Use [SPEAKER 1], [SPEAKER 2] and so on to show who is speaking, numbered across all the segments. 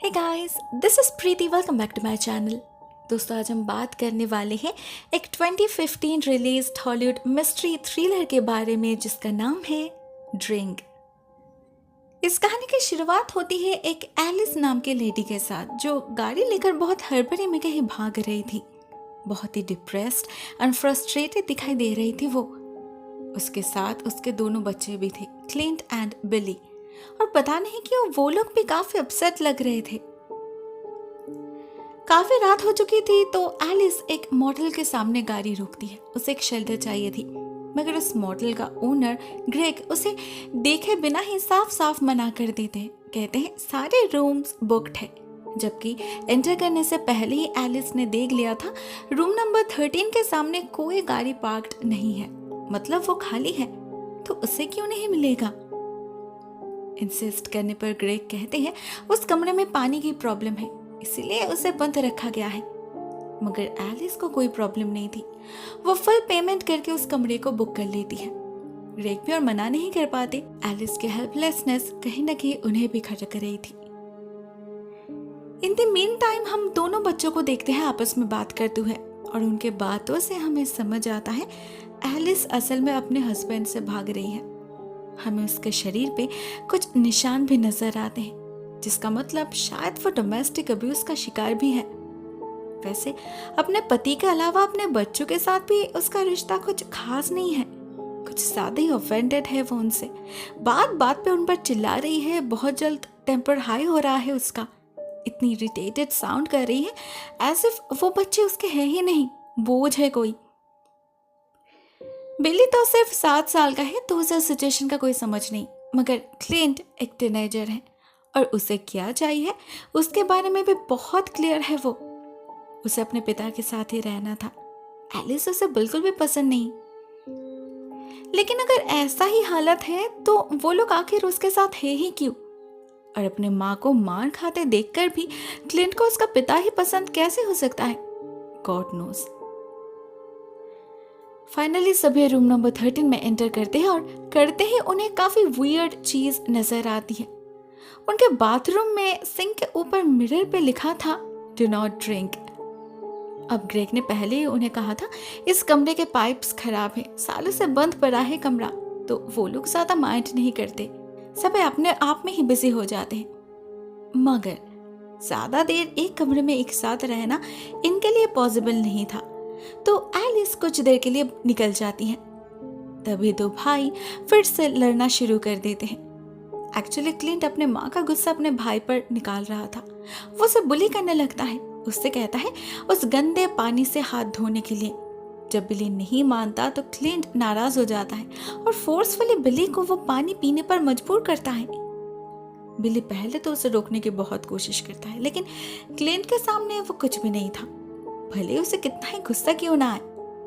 [SPEAKER 1] Hey guys, this is Preeti. Welcome back to my channel. दोस्तों, आज हम बात करने वाले हैं एक 2015 रिलीज्ड हॉलीवुड मिस्ट्री थ्रिलर के बारे में जिसका नाम है ड्रिंक। इस कहानी की शुरुआत होती है एक एलिस नाम के लेडी के साथ जो गाड़ी लेकर बहुत हड़बड़ी में कहीं भाग रही थी। बहुत ही डिप्रेस्ड एंड फ्रस्ट्रेटेड दिखाई दे रही थी वो। उसके साथ उसके दोनों बच्चे भी थे, क्लिंट एंड बिली। और पता नहीं क्यों वो लोग भी काफी अपसेट लग रहे थे। काफी रात हो चुकी थी तो एलिस एक मॉडल के सामने गाड़ी रोकती है। उसे एक शेल्टर चाहिए थी, मगर उस मॉडल का ओनर ग्रेग उसे देखे बिना ही साफ साफ मना कर देते हैं। कहते हैं सारे रूम्स बुक्ड है, जबकि एंटर करने से पहले ही एलिस ने देख लिया था रूम नंबर 13 के सामने कोई गाड़ी पार्क्ड नहीं है, मतलब वो खाली है। तो उसे क्यों नहीं मिलेगा? इंसिस्ट करने पर ग्रेग कहते हैं उस कमरे में पानी की प्रॉब्लम है, इसीलिए उसे बंद रखा गया है। मगर एलिस को कोई प्रॉब्लम नहीं थी। वो फुल पेमेंट करके उस कमरे को बुक कर लेती है। ग्रेग भी और मना नहीं कर पाते। एलिस की हेल्पलेसनेस कहीं न कहीं उन्हें भी खटक रही थी। इन द मीन टाइम हम दोनों बच्चों को देखते हैं आपस में बात करते हुए, और उनके बातों से हमें समझ आता है एलिस असल में अपने हस्बैंड से भाग रही है। हमें उसके शरीर पे कुछ निशान भी नजर आते हैं, जिसका मतलब शायद वो डोमेस्टिक अब्यूज का शिकार भी है। वैसे अपने पति के अलावा अपने बच्चों के साथ भी उसका रिश्ता कुछ खास नहीं है। कुछ ज्यादा ही ऑफेंडेड है वो उनसे। बात बात पे उन पर चिल्ला रही है। बहुत जल्द टेम्पर हाई हो रहा है उसका। इतनी इरिटेटेड साउंड कर रही है एज इफ वो बच्चे उसके हैं ही नहीं, बोझ है कोई। बिली तो सिर्फ 7 साल का है तो उसे सिचुएशन का कोई समझ नहीं, मगर क्लिंट एक टीनेजर है और उसे क्या चाहिए उसके बारे में भी बहुत क्लियर है। वो उसे अपने पिता के साथ ही रहना था। एलिस उसे बिल्कुल भी पसंद नहीं। लेकिन अगर ऐसा ही हालत है तो वो लोग आखिर उसके साथ है ही क्यों? और अपने माँ को मार खाते देखकर भी क्लिंट को उसका पिता ही पसंद कैसे हो सकता है? God knows. फाइनली सभी रूम नंबर 13 में एंटर करते हैं और करते ही उन्हें काफी वियर्ड चीज नजर आती है। उनके बाथरूम में सिंक के ऊपर मिरर पे लिखा था डू नॉट ड्रिंक। अब ग्रेग ने पहले ही उन्हें कहा था इस कमरे के पाइप्स खराब हैं, सालों से बंद पड़ा है कमरा। तो वो लोग ज्यादा माइंड नहीं करते, सब अपने आप में ही बिजी हो जाते हैं। मगर ज्यादा देर एक कमरे में एक साथ रहना इनके लिए पॉसिबल नहीं था, तो एलिस कुछ देर के लिए निकल जाती है। तभी दो भाई फिर से लड़ना शुरू कर देते हैं। एक्चुअली क्लिंट अपने माँ का गुस्सा अपने भाई पर निकाल रहा था। वो उसे बुली करने लगता है, उससे कहता है उस गंदे पानी से हाथ धोने के लिए। जब बिली नहीं मानता तो क्लिंट नाराज हो जाता है और फोर्सफुली बिली को वो पानी पीने पर मजबूर करता है। बिली पहले तो उसे रोकने की बहुत कोशिश करता है, लेकिन क्लिंट के सामने वो कुछ भी नहीं था। भले उसे कितना ही गुस्सा क्यों ना आए,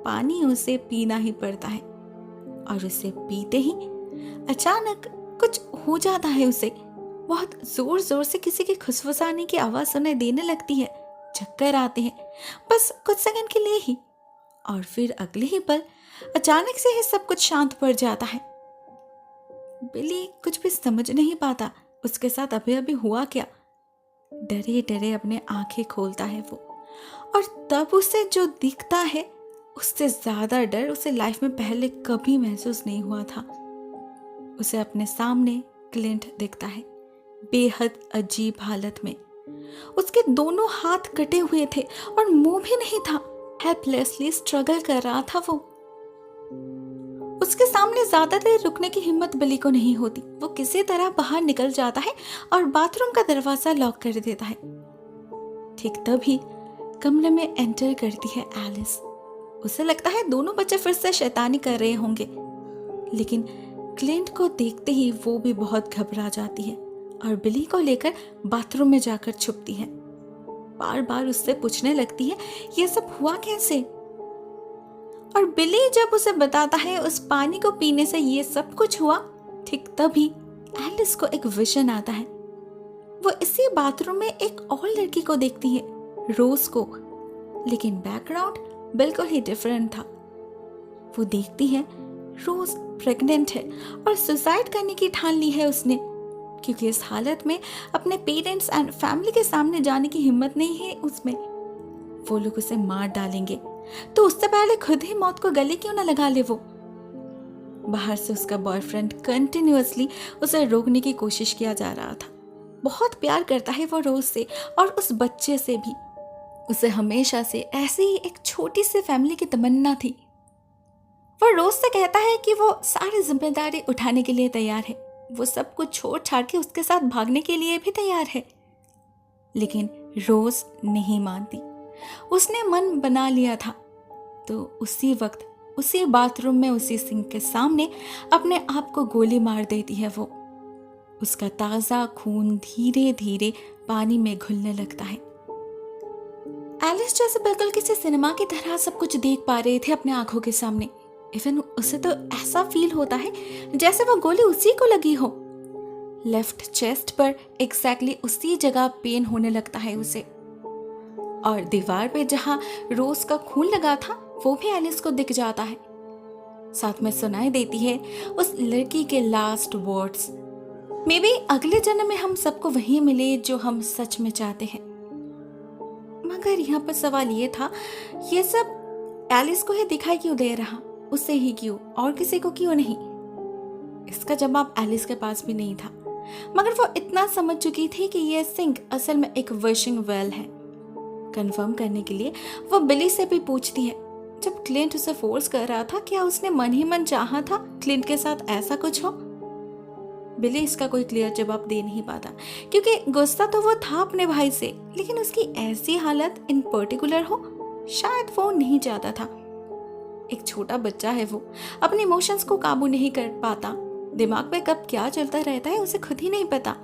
[SPEAKER 1] पानी उसे पीना ही पड़ता है। और उसे पीते ही अचानक कुछ हो जाता है उसे। बहुत जोर जोर से किसी के खुसफुसाने की आवाज सुनाई देने लगती है। चक्कर आते हैं, बस कुछ सेकंड के लिए ही। और फिर अगले ही पल अचानक से ही सब कुछ शांत पड़ जाता है। बिली कुछ भी समझ नहीं पाता उसके साथ अभी अभी हुआ क्या। डरे डरे अपने आंखें खोलता है वो, और तब उसे जो दिखता है उससे ज्यादा डर उसे लाइफ में पहले कभी महसूस नहीं हुआ था। उसे अपने सामने क्लिंट दिखता है, बेहद अजीब हालत में। उसके दोनों हाथ कटे हुए थे और मुंह भी नहीं था। हेल्पलेसली स्ट्रगल कर रहा था वो। उसके सामने ज्यादा देर रुकने की हिम्मत बिली को नहीं होती। वो किसी तरह बाहर निकल जाता है और बाथरूम का दरवाजा लॉक कर देता है। ठीक तभी कमरे में एंटर करती है एलिस। उसे लगता है दोनों बच्चे फिर से शैतानी कर रहे होंगे, लेकिन क्लिंट को देखते ही वो भी बहुत घबरा जाती है और बिली को लेकर बाथरूम में जाकर छुपती है। बार बार उससे पूछने लगती है ये सब हुआ कैसे। और बिली जब उसे बताता है उस पानी को पीने से ये सब कुछ हुआ, ठीक तभी एलिस को एक विजन आता है। वो इसी बाथरूम में एक और लड़की को देखती है, रोज को, लेकिन बैकग्राउंड बिल्कुल ही डिफरेंट था। वो देखती है रोज प्रेग्नेंट है और सुसाइड करने की ठान ली है उसने, क्योंकि इस हालत में अपने पेरेंट्स एंड फैमिली के सामने जाने की हिम्मत नहीं है उसमें। वो लोग उसे मार डालेंगे, तो उससे पहले खुद ही मौत को गले क्यों ना लगा ले। वो बाहर से उसका बॉयफ्रेंड कंटिन्यूअसली उसे रोकने की कोशिश किया जा रहा था। बहुत प्यार करता है वो रोज से और उस बच्चे से भी। उसे हमेशा से ऐसी ही एक छोटी सी फैमिली की तमन्ना थी। वो रोज से कहता है कि वो सारी जिम्मेदारी उठाने के लिए तैयार है, वो सब कुछ छोड़ छाड़ के उसके साथ भागने के लिए भी तैयार है, लेकिन रोज नहीं मानती। उसने मन बना लिया था। तो उसी वक्त उसी बाथरूम में उसी सिंक के सामने अपने आप को गोली मार देती है वो। उसका ताजा खून धीरे धीरे पानी में घुलने लगता है। एलिस जैसे बिल्कुल किसी सिनेमा की तरह सब कुछ देख पा रहे थे अपने आंखों के सामने। इवन उसे तो ऐसा फील होता है जैसे वो गोली उसी को लगी हो। लेफ्ट चेस्ट पर एग्जैक्टली उसी जगह पेन होने लगता है उसे। और दीवार पे जहां रोज का खून लगा था वो भी एलिस को दिख जाता है। साथ में सुनाई देती है उस लड़की के लास्ट वर्ड्स, मे बी अगले जन्म में हम सबको वही मिले जो हम सच में चाहते हैं। मगर यहाँ पर सवाल ये था, ये सब एलिस को ही दिखाई क्यों दे रहा, उसे ही क्यों और किसी को क्यों नहीं? इसका जवाब एलिस के पास भी नहीं था। मगर वो इतना समझ चुकी थी कि यह सिंक असल में एक विशिंग वेल है। कंफर्म करने के लिए वो बिली से भी पूछती है, जब क्लिंट उसे फोर्स कर रहा था क्या उसने मन ही मन चाहा था क्लिंट के साथ ऐसा कुछ हो? बिली इसका कोई क्लियर जवाब दे नहीं पाता, क्योंकि गुस्सा तो वो था अपने भाई से, लेकिन उसकी ऐसी हालत इन पर्टिकुलर हो शायद वो नहीं चाहता था। एक छोटा बच्चा है वो, अपने इमोशंस को काबू नहीं कर पाता। दिमाग में कब क्या चलता रहता है उसे खुद ही नहीं पता।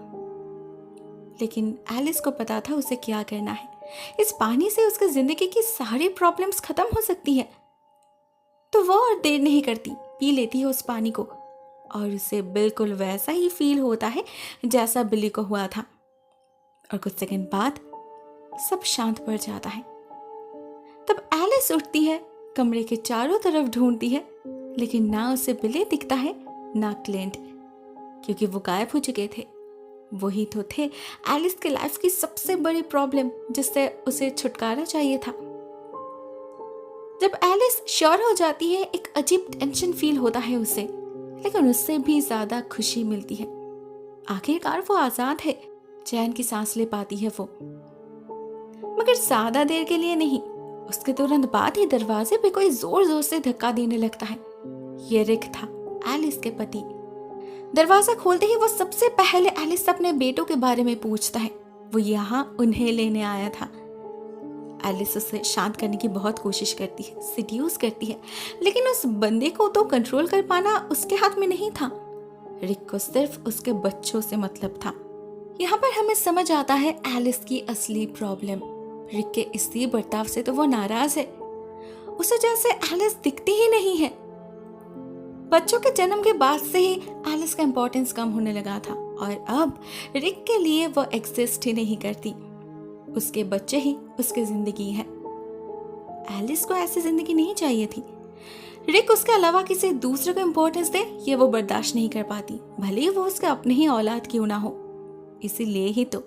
[SPEAKER 1] लेकिन एलिस को पता था उसे क्या करना है। इस पानी से उसकी जिंदगी की सारी प्रॉब्लम्स खत्म हो सकती है। तो वो और देर नहीं करती, पी लेती है उस पानी को और उसे बिल्कुल वैसा ही फील होता है जैसा बिली को हुआ था। और कुछ सेकंड बाद सब शांत पड़ जाता है। तब एलिस उठती है, कमरे के चारों तरफ ढूंढती है, लेकिन ना उसे बिली दिखता है ना क्लिंट, क्योंकि वो गायब हो चुके थे। वही तो थे एलिस के लाइफ की सबसे बड़ी प्रॉब्लम, जिससे उसे छुटकारा चाहिए था। जब एलिस श्योर हो जाती है, एक अजीब टेंशन फील होता है उसे, लेकिन उससे भी ज्यादा खुशी मिलती है। आखिरकार वो आजाद है, चैन की सांस ले पाती है वो। मगर ज्यादा देर के लिए नहीं। उसके तुरंत बाद ही दरवाजे पे कोई जोर जोर से धक्का देने लगता है। ये रिक था, एलिस के पति। दरवाजा खोलते ही वो सबसे पहले एलिस से अपने बेटों के बारे में पूछता है। वो यहाँ उन्हें लेने आया था। एलिस उसे शांत करने की बहुत कोशिश करती है, सिड्यूस करती है, लेकिन उस बंदे को तो कंट्रोल कर पाना उसके हाथ में नहीं था। रिक को सिर्फ उसके बच्चों से मतलब था। यहाँ पर हमें समझ आता है एलिस की असली प्रॉब्लम। रिक के इसी बर्ताव से तो वो नाराज है। उसे जैसे एलिस दिखती ही नहीं है। बच्चों के जन्म के बाद से ही एलिस का इम्पोर्टेंस कम होने लगा था और अब रिक के लिए वो एग्जिस्ट ही नहीं करती। उसके बच्चे ही उसकी जिंदगी है। एलिस को ऐसी जिंदगी नहीं चाहिए थी। रिक उसके अलावा किसी दूसरे को इम्पोर्टेंस दे, ये वो बर्दाश्त नहीं कर पाती, भले ही वो उसके अपने ही औलाद क्यों ना हो। इसीलिए ही तो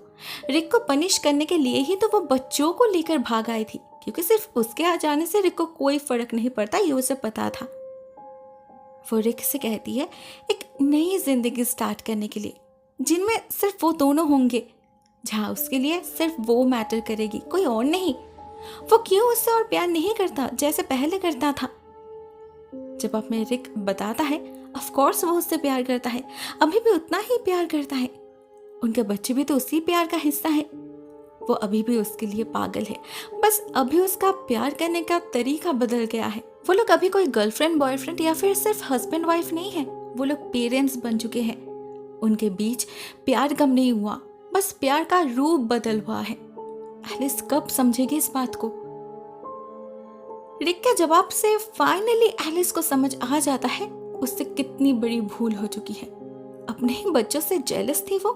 [SPEAKER 1] रिक को पनिश करने के लिए ही तो वो बच्चों को लेकर भाग आई थी, क्योंकि सिर्फ उसके आ जाने से रिक को कोई फर्क नहीं पड़ता, ये उसे पता था। वो रिक से कहती है एक नई जिंदगी स्टार्ट करने के लिए, जिनमें सिर्फ वो दोनों होंगे, जहाँ उसके लिए सिर्फ वो मैटर करेगी, कोई और नहीं। वो क्यों उससे और प्यार नहीं करता जैसे पहले करता था? जब अब में रिक बताता है, ऑफ कोर्स वो उससे प्यार करता है, अभी भी उतना ही प्यार करता है। उनके बच्चे भी तो उसी प्यार का हिस्सा है। वो अभी भी उसके लिए पागल है, बस अभी उसका प्यार करने का तरीका बदल गया है। वो लोग अभी कोई गर्लफ्रेंड बॉयफ्रेंड या फिर सिर्फ हस्बैंड वाइफ नहीं है, वो लोग पेरेंट्स बन चुके हैं। उनके बीच प्यार कम नहीं हुआ, बस प्यार का रूप बदल हुआ है। एलिस कब समझेगी इस बात को? रिक के जवाब से फाइनली एलिस को समझ आ जाता है उससे कितनी बड़ी भूल हो चुकी है। अपने ही बच्चों से जेलस थी वो।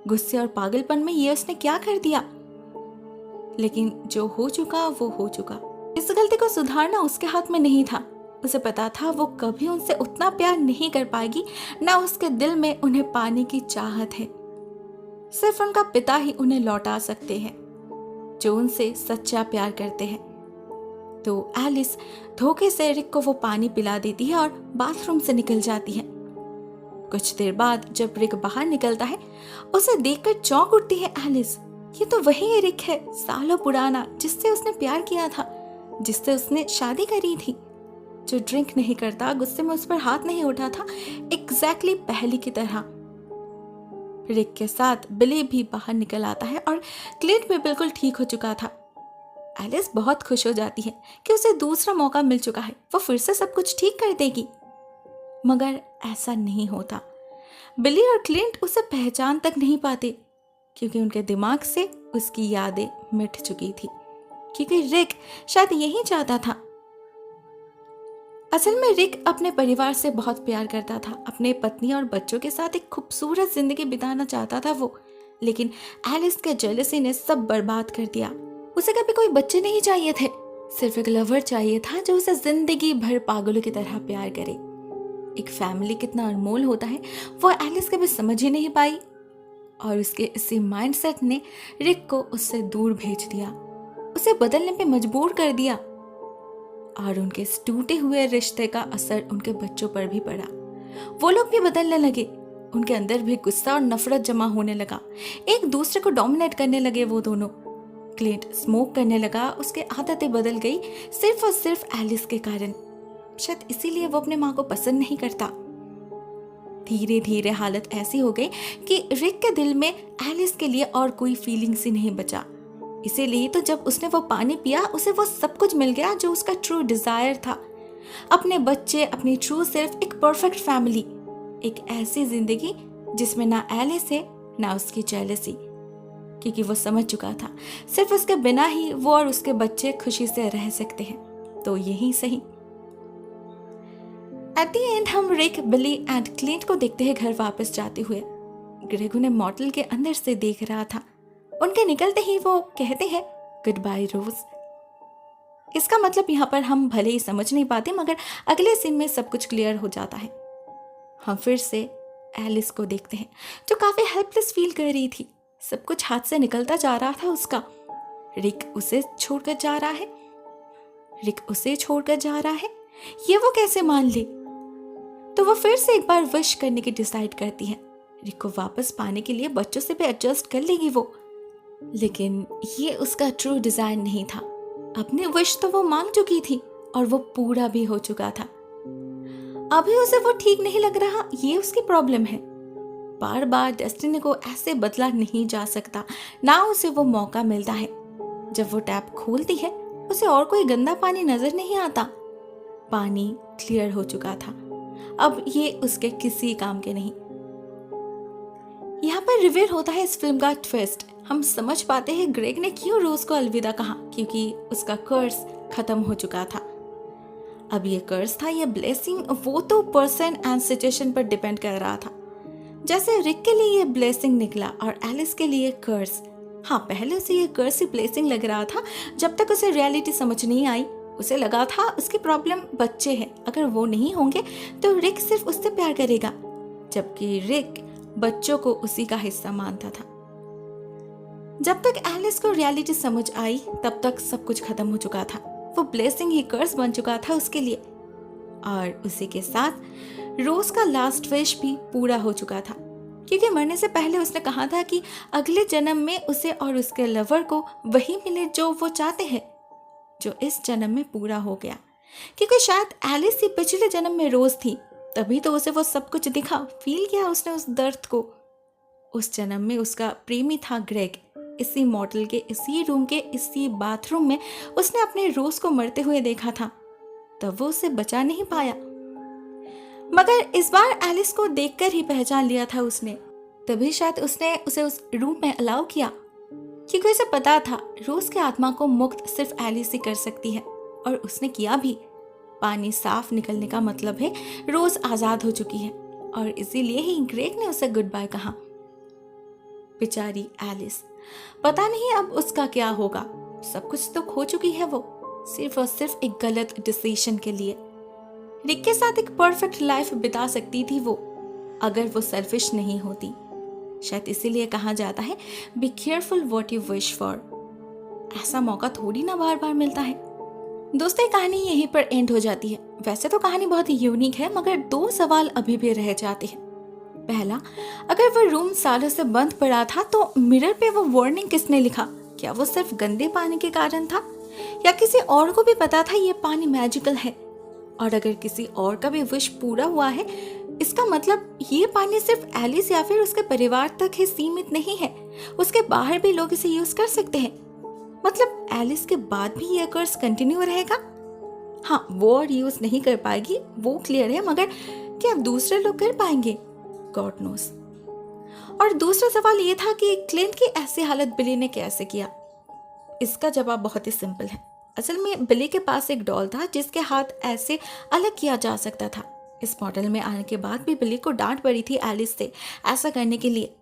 [SPEAKER 1] गुस्से और पागलपन में ये उसने क्या कर दिया? लेकिन जो हो चुका वो हो चुका। इस गलती को सुधारना उसके हाथ में नहीं था। उसे पता था वो कभी उनसे उतना प्यार नहीं कर पाएगी, ना उसके दिल में उन्हें पाने की चाहत है। सिर्फ उनका पिता ही उन्हें लौटा सकते हैं, जो उनसे सच्चा प्यार करते हैं। तो एलिस धोखे से रिक को वो पानी पिला देती है और बाथरूम से निकल जाती है। कुछ देर बाद जब रिक बाहर निकलता है, उसे देखकर चौंक उठती है एलिस। ये तो वही रिक है, सालों पुराना, जिससे उसने प्यार किया था, जिससे उसने शादी करी थी, जो ड्रिंक नहीं करता, गुस्से में उस पर हाथ नहीं उठा था, एग्जैक्टली पहली की तरह। रिक के साथ बिली भी बाहर निकल आता है और क्लिंट भी बिल्कुल ठीक हो चुका था। एलिस बहुत खुश हो जाती है कि उसे दूसरा मौका मिल चुका है, वो फिर से सब कुछ ठीक कर देगी। मगर ऐसा नहीं होता। बिली और क्लिंट उसे पहचान तक नहीं पाते, क्योंकि उनके दिमाग से उसकी यादें मिट चुकी थी, क्योंकि रिक शायद यही चाहता था। असल में रिक अपने परिवार से बहुत प्यार करता था, अपने पत्नी और बच्चों के साथ एक खूबसूरत जिंदगी बिताना चाहता था वो। लेकिन एलिस के जेलसी ने सब बर्बाद कर दिया। उसे कभी कोई बच्चे नहीं चाहिए थे, सिर्फ एक लवर चाहिए था जो उसे जिंदगी भर पागलों की तरह प्यार करे। एक फैमिली कितना अनमोल होता है वो एलिस कभी समझ ही नहीं पाई, और उसके इसी माइंडसेट ने रिक को उससे दूर भेज दिया, उसे बदलने पे मजबूर कर दिया। और उनके इस टूटे हुए रिश्ते का असर उनके बच्चों पर भी पड़ा। वो लोग भी बदलने लगे, उनके अंदर भी गुस्सा और नफरत जमा होने लगा, एक दूसरे को डोमिनेट करने लगे वो दोनों। क्लिंट स्मोक करने लगा, उसकी आदतें बदल गई सिर्फ और सिर्फ एलिस के कारण। शायद इसीलिए वो अपने माँ को पसंद नहीं करता। धीरे धीरे हालत ऐसी हो गई कि रिक के दिल में एलिस के लिए और कोई फीलिंग्स ही नहीं बचा। इसीलिए तो जब उसने वो पानी पिया, उसे वो सब कुछ मिल गया जो उसका ट्रू डिजायर था। अपने बच्चे, अपनी ट्रू सेल्फ, एक परफेक्ट फैमिली, एक ऐसी जिंदगी जिसमें ना एलिस है ना उसकी जेलसी, क्योंकि वो समझ चुका था सिर्फ उसके बिना ही वो और उसके बच्चे खुशी से रह सकते हैं। तो यही सही। एट द एंड हम रिक, बिली एंड क्लिंट को देखते हैं घर वापस जाते हुए। ग्रेग उन्हें मॉडल के अंदर से देख रहा था। उनके निकलते ही वो कहते हैं गुड बाय रोज। इसका मतलब यहाँ पर हम भले ही समझ नहीं पाते, मगर अगले सीन में सब कुछ क्लियर हो जाता है। हम फिर से एलिस को देखते हैं जो काफी हेल्पलेस फील कर रही थी। सब कुछ हाथ से निकलता जा रहा था उसका। रिक उसे छोड़कर जा रहा है, रिक उसे छोड़कर जा रहा है, ये वो कैसे मान ले। तो वो फिर से एक बार विश करने की डिसाइड करती है। रिक को वापस पाने के लिए बच्चों से भी एडजस्ट कर लेगी वो, लेकिन ये उसका ट्रू डिजायर नहीं था। अपनी विश तो वो मांग चुकी थी और वो पूरा भी हो चुका था। अभी उसे वो ठीक नहीं लग रहा, ये उसकी प्रॉब्लम है। बार बार डेस्टिनी को ऐसे बदला नहीं जा सकता, ना उसे वो मौका मिलता है। जब वो टैप खोलती है, उसे और कोई गंदा पानी नजर नहीं आता। पानी क्लियर हो चुका था, अब ये उसके किसी काम के नहीं। यहाँ पर रिवील होता है इस फिल्म का ट्विस्ट। हम समझ पाते हैं ग्रेग ने क्यों रोज को अलविदा कहा, क्योंकि उसका कर्स खत्म हो चुका था। अब ये कर्स था, ये ब्लेसिंग, वो तो पर्सन एंड सिचुएशन पर डिपेंड कर रहा था। जैसे रिक के लिए ये ब्लेसिंग निकला और एलिस के लिए कर्स। हाँ, पहले उसे ये कर्स ही ब्लेसिंग लग रहा था, जब तक उसे रियलिटी समझ नहीं आई। उसे लगा था उसकी प्रॉब्लम बच्चे हैं, अगर वो नहीं होंगे तो रिक सिर्फ उससे प्यार करेगा, जबकि रिक बच्चों को उसी का हिस्सा मानता था। जब तक एलिस को रियलिटी समझ आई, तब तक सब कुछ खत्म हो चुका था। वो ब्लेसिंग ही कर्स बन चुका था उसके लिए, और उसी के साथ रोज का लास्ट विश भी पूरा हो चुका था, क्योंकि मरने से पहले उसने कहा था कि अगले जन्म में उसे और उसके लवर को वही मिले जो वो चाहते हैं, जो इस जन्म में पूरा हो गया। क्योंकि शायद एलिस ही पिछले जन्म में रोज थी, तभी तो उसे वो सब कुछ दिखा, फील किया उसने उस दर्द को। उस जन्म में उसका प्रेमी था ग्रेग। इसी मॉडल के, इसी रूम के, इसी बाथरूम में उसने अपने रोज को मरते हुए देखा था, तब वो उसे बचा नहीं पाया। मगर इस बार एलिस को देखकर ही पहचान लिया था उसने, तभी शायद उसने उसे उस रूम में अलाउ किया, क्योंकि उसे पता था रोज की आत्मा को मुक्त सिर्फ एलिस ही कर सकती है, और उसने किया भी। पानी साफ निकलने का मतलब है रोज आजाद हो चुकी है, और इसीलिए ही ग्रेग ने उसे गुड बाय कहा। बेचारी एलिस, पता नहीं अब उसका क्या होगा। सब कुछ तो खो चुकी है वो, सिर्फ और सिर्फ एक गलत डिसीजन के लिए। रिक के साथ एक परफेक्ट लाइफ बिता सकती थी वो, अगर वो सेल्फिश नहीं होती। शायद इसीलिए कहा जाता है be careful what you wish for. ऐसा मौका थोड़ी ना बार बार मिलता है। दोस्तों, ये कहानी यहीं पर एंड हो जाती है। वैसे तो कहानी बहुत ही यूनिक है, मगर 2 सवाल अभी भी रह जाते हैं। पहला, अगर वो रूम सालों से बंद पड़ा था तो मिरर पे वो वार्निंग किसने लिखा? क्या वो सिर्फ गंदे पानी के कारण था, या किसी और को भी पता था ये पानी मैजिकल है? और अगर किसी और का भी विश पूरा हुआ है, इसका मतलब ये पानी सिर्फ एलिस या फिर उसके परिवार तक ही सीमित नहीं है, उसके बाहर भी लोग इसे यूज कर सकते हैं। मतलब एलिस के बाद भी ये कर्स कंटिन्यू रहेगा? हाँ, वो और यूज नहीं कर पाएगी, वो क्लियर है, मगर क्या दूसरे लोग कर पाएंगे? God knows. और दूसरा सवाल ये था कि क्लिंट की ऐसी हालत बिली ने कैसे किया? इसका जवाब बहुत ही सिंपल है। असल में बिली के पास एक डॉल था जिसके हाथ ऐसे अलग किया जा सकता था। इस मॉडल में आने के बाद भी बिली को डांट पड़ी थी एलिस से ऐसा करने के लिए,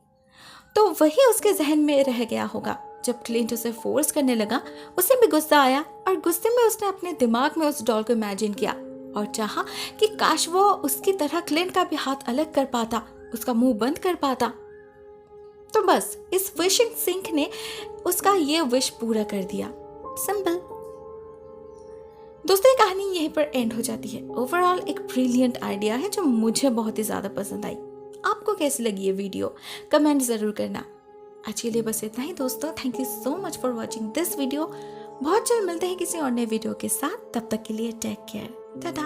[SPEAKER 1] तो वही उसके जहन में रह गया होगा। जब क्लिंट उसे फोर्स करने लगा, उसे भी गुस्सा आया और गुस्से में उसने अपने दिमाग में उस डॉल को इमेजिन किया और चाहा कि काश वो उसकी तरह क्लिंट का भी हाथ अलग कर पाता, उसका मुंह बंद कर पाता। तो बस इस विशिंग सिंक ने उसका ये विश पूरा कर दिया। सिंपल। दोस्तों, ये कहानी यहीं पर एंड हो जाती है। ओवरऑल एक ब्रिलियंट आइडिया है जो मुझे बहुत ही ज्यादा पसंद आई। आपको कैसी लगी ये वीडियो? कमेंट जरूर करना। आज के लिए बस इतना ही दोस्तों। Thank you so much for watching this video. बहुत जल्द मिलते हैं किसी और नए वीडियो के साथ। तब तक के लिए टेक केयर। टाटा।